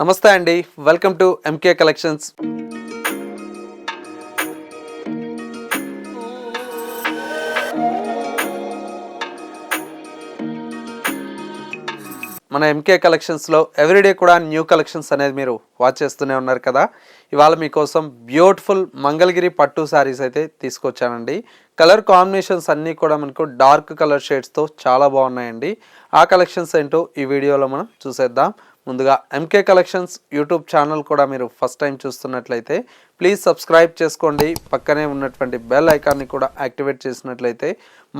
నమస్తే అండి. Welcome to MK collections. మన ఎంకే కలెక్షన్స్లో ఎవ్రీడే కూడా న్యూ కలెక్షన్స్ అనేది మీరు వాచ్ చేస్తూనే ఉన్నారు కదా. ఇవాళ మీకోసం బ్యూటిఫుల్ మంగళగిరి పట్టు శారీస్ అయితే తీసుకొచ్చానండి. కలర్ కాంబినేషన్స్ అన్నీ కూడా మనకు డార్క్ కలర్ షేడ్స్తో చాలా బాగున్నాయండి. ఆ కలెక్షన్స్ ఏంటో ఈ వీడియోలో మనం చూసేద్దాం. ముందుగా ఎంకే కలెక్షన్స్ యూట్యూబ్ ఛానల్ కూడా మీరు ఫస్ట్ టైం చూస్తున్నట్లయితే ప్లీజ్ సబ్స్క్రైబ్ చేసుకోండి. పక్కనే ఉన్నటువంటి బెల్ ఐకాన్ని కూడా యాక్టివేట్ చేసినట్లయితే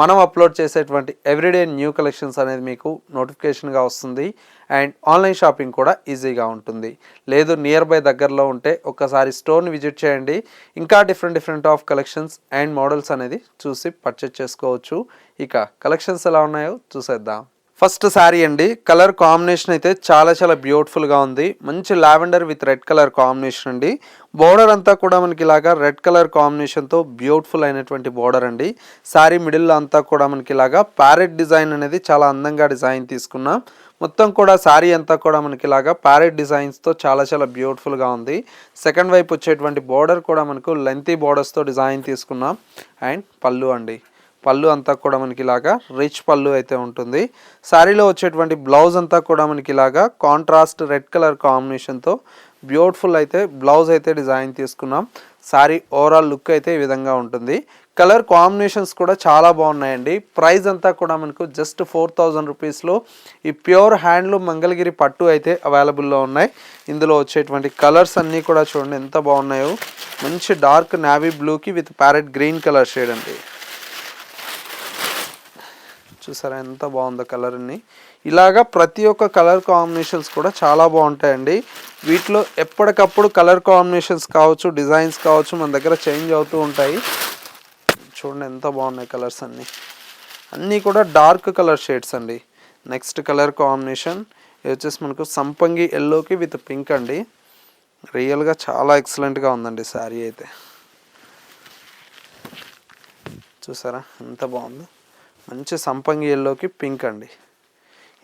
మనం అప్లోడ్ చేసేటువంటి ఎవ్రీడే న్యూ కలెక్షన్స్ అనేది మీకు నోటిఫికేషన్గా వస్తుంది. అండ్ ఆన్లైన్ షాపింగ్ కూడా ఈజీగా ఉంటుంది. లేదు నియర్ బై దగ్గరలో ఉంటే ఒక్కసారి స్టోర్ని విజిట్ చేయండి. ఇంకా different of collections and models అనేది చూసి పర్చేజ్ చేసుకోవచ్చు. ఇక కలెక్షన్స్ ఎలా ఉన్నాయో చూసేద్దాం. ఫస్ట్ శారీ అండి. కలర్ కాంబినేషన్ అయితే చాలా బ్యూటిఫుల్గా ఉంది. మంచి lavender with red colour combination అండి. బోర్డర్ అంతా కూడా మనకి ఇలాగా రెడ్ కలర్ కాంబినేషన్తో బ్యూటిఫుల్ అయినటువంటి బోర్డర్ అండి. శారీ మిడిల్లో అంతా కూడా మనకి ఇలాగా ప్యారెట్ డిజైన్ అనేది చాలా అందంగా డిజైన్ తీసుకున్నాం. మొత్తం కూడా శారీ అంతా కూడా మనకి ఇలాగా ప్యారెట్ డిజైన్స్తో చాలా బ్యూటిఫుల్గా ఉంది. సెకండ్ వైపు వచ్చేటువంటి బోర్డర్ కూడా మనకు లెంతీ బోర్డర్స్తో డిజైన్ తీసుకున్నాం. అండ్ పళ్ళు అండి. పళ్ళు అంతా కూడా మనకి ఇలాగా రిచ్ పళ్ళు అయితే ఉంటుంది. శారీలో వచ్చేటువంటి బ్లౌజ్ అంతా కూడా మనకి ఇలాగా కాంట్రాస్ట్ రెడ్ కలర్ కాంబినేషన్తో బ్యూటిఫుల్ అయితే బ్లౌజ్ అయితే డిజైన్ తీసుకున్నాం. శారీ ఓవరాల్ లుక్ అయితే ఈ విధంగా ఉంటుంది. కలర్ కాంబినేషన్స్ కూడా చాలా బాగున్నాయండి. ప్రైస్ అంతా కూడా మనకు జస్ట్ 4000 రూపీస్లో ఈ ప్యూర్ హ్యాండ్లూమ్ మంగళగిరి పట్టు అయితే అవైలబుల్లో ఉన్నాయి. ఇందులో వచ్చేటువంటి కలర్స్ అన్నీ కూడా చూడండి ఎంత బాగున్నాయో. మంచి డార్క్ నావీ బ్లూకి with parrot green colour shade అండి. చూసారా ఎంత బాగుందో కలర్ని. ఇలాగా ప్రతి ఒక్క కలర్ కాంబినేషన్స్ కూడా చాలా బాగుంటాయండి. వీటిలో ఎప్పటికప్పుడు కలర్ కాంబినేషన్స్ కావచ్చు, డిజైన్స్ కావచ్చు మన దగ్గర చేంజ్ అవుతూ ఉంటాయి. చూడండి ఎంత బాగున్నాయి కలర్స్ అన్నీ కూడా డార్క్ కలర్ షేడ్స్ అండి. నెక్స్ట్ కలర్ కాంబినేషన్ ఇది వచ్చేసి మనకు సంపంగి ఎల్లోకి విత్ పింక్ అండి. రియల్గా చాలా ఎక్సలెంట్గా ఉందండి శారీ అయితే. చూసారా ఎంత బాగుందో. మంచి సంపంగి ఎల్లోకి పింక్ అండి.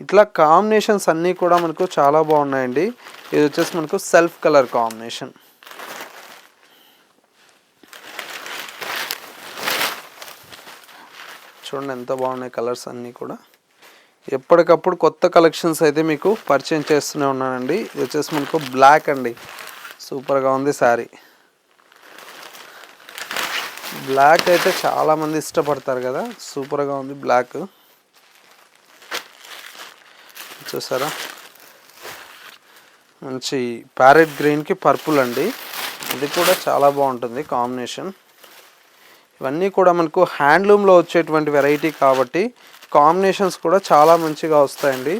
ఇట్లా కాంబినేషన్స్ అన్నీ కూడా మనకు చాలా బాగున్నాయండి. ఇది వచ్చేసి మనకు సెల్ఫ్ కలర్ కాంబినేషన్. చూడండి ఎంత బాగున్నాయి కలర్స్ అన్నీ కూడా. ఎప్పటికప్పుడు కొత్త కలెక్షన్స్ అయితే మీకు పరిచయం చేస్తూనే ఉన్నానండి. ఇది వచ్చేసి మనకు బ్లాక్ అండి. సూపర్గా ఉంది శారీ. బ్లాక్ అయితే చాలామంది ఇష్టపడతారు కదా. సూపర్గా ఉంది బ్లాక్. చూసారా మంచి ప్యారెట్ గ్రీన్కి పర్పుల్ అండి. ఇది కూడా చాలా బాగుంటుంది కాంబినేషన్. ఇవన్నీ కూడా మనకు హ్యాండ్లూమ్లో వచ్చేటువంటి వెరైటీ కాబట్టి కాంబినేషన్స్ కూడా చాలా మంచిగా వస్తాయండి.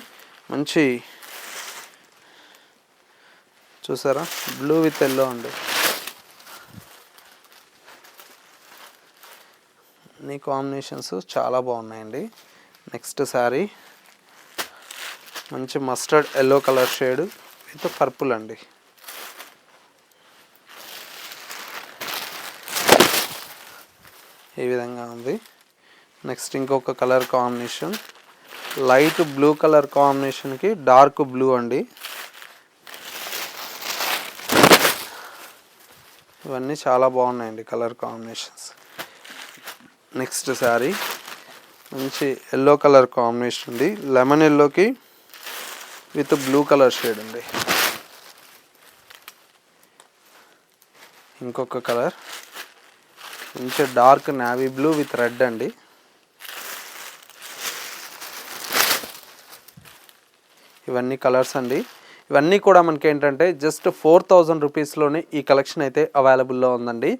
మంచి చూసారా బ్లూ విత్ ఎల్లో అండి. అన్ని కాంబినేషన్స్ చాలా బాగున్నాయండి. నెక్స్ట్ శారీ మంచి mustard yellow colour shade with purple అండి. ఈ విధంగా ఉంది. నెక్స్ట్ ఇంకొక colour combination light blue colour కాంబినేషన్కి డార్క్ బ్లూ అండి. ఇవన్నీ చాలా బాగున్నాయండి కలర్ కాంబినేషన్స్. నెక్స్ట్ శారీ మంచి ఎల్లో కలర్ కాంబినేషన్ ఉంది. లెమన్ ఎల్లోకి విత్ బ్లూ కలర్ షేడ్ అండి. ఇంకొక కలర్ మంచి dark navy blue with red అండి. ఇవన్నీ కలర్స్ అండి. ఇవన్నీ కూడా మనకి ఏంటంటే జస్ట్ 4000 రూపీస్లోనే ఈ కలెక్షన్ అయితే అవైలబుల్లో ఉందండి.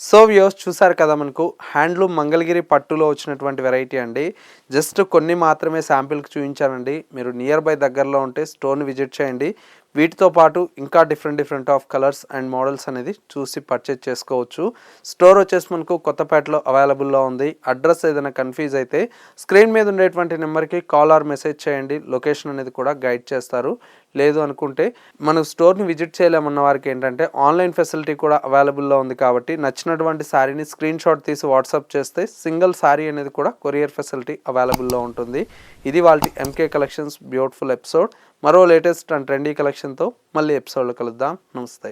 సో వ్యూవర్స్ చూసారు కదా, మనకు హ్యాండ్లూమ్ మంగళగిరి పట్టులో వచ్చినటువంటి వెరైటీ అండి. జస్ట్ కొన్ని మాత్రమే శాంపిల్కి చూపించానండి. మీరు నియర్ బై దగ్గరలో ఉంటే స్టోర్ని విజిట్ చేయండి. వీటితో పాటు ఇంకా different of colours and models అనేది చూసి పర్చేజ్ చేసుకోవచ్చు. స్టోర్ వచ్చేసి మనకు కొత్తపేటలో అవైలబుల్లో ఉంది. అడ్రస్ ఏదైనా కన్ఫ్యూజ్ అయితే స్క్రీన్ మీద ఉండేటువంటి నెంబర్కి కాల్ ఆర్ మెసేజ్ చేయండి. లొకేషన్ అనేది కూడా గైడ్ చేస్తారు. లేదు అనుకుంటే మన స్టోర్ని విజిట్ చేయలేమన్న వారికి ఏంటంటే ఆన్లైన్ ఫెసిలిటీ కూడా అవైలబుల్లో ఉంది కాబట్టి నచ్చినటువంటి శారీని స్క్రీన్ షాట్ తీసి వాట్సాప్ చేస్తే సింగిల్ శారీ అనేది కూడా కొరియర్ ఫెసిలిటీ అవైలబుల్లో ఉంటుంది. ఇది వాళ్ళ ఎంకే కలెక్షన్స్ బ్యూటిఫుల్ ఎపిసోడ్. మరో లేటెస్ట్ అండ్ ట్రెండీ కలెక్షన్తో మళ్ళీ ఎపిసోడ్లో కలుద్దాం. నమస్తే.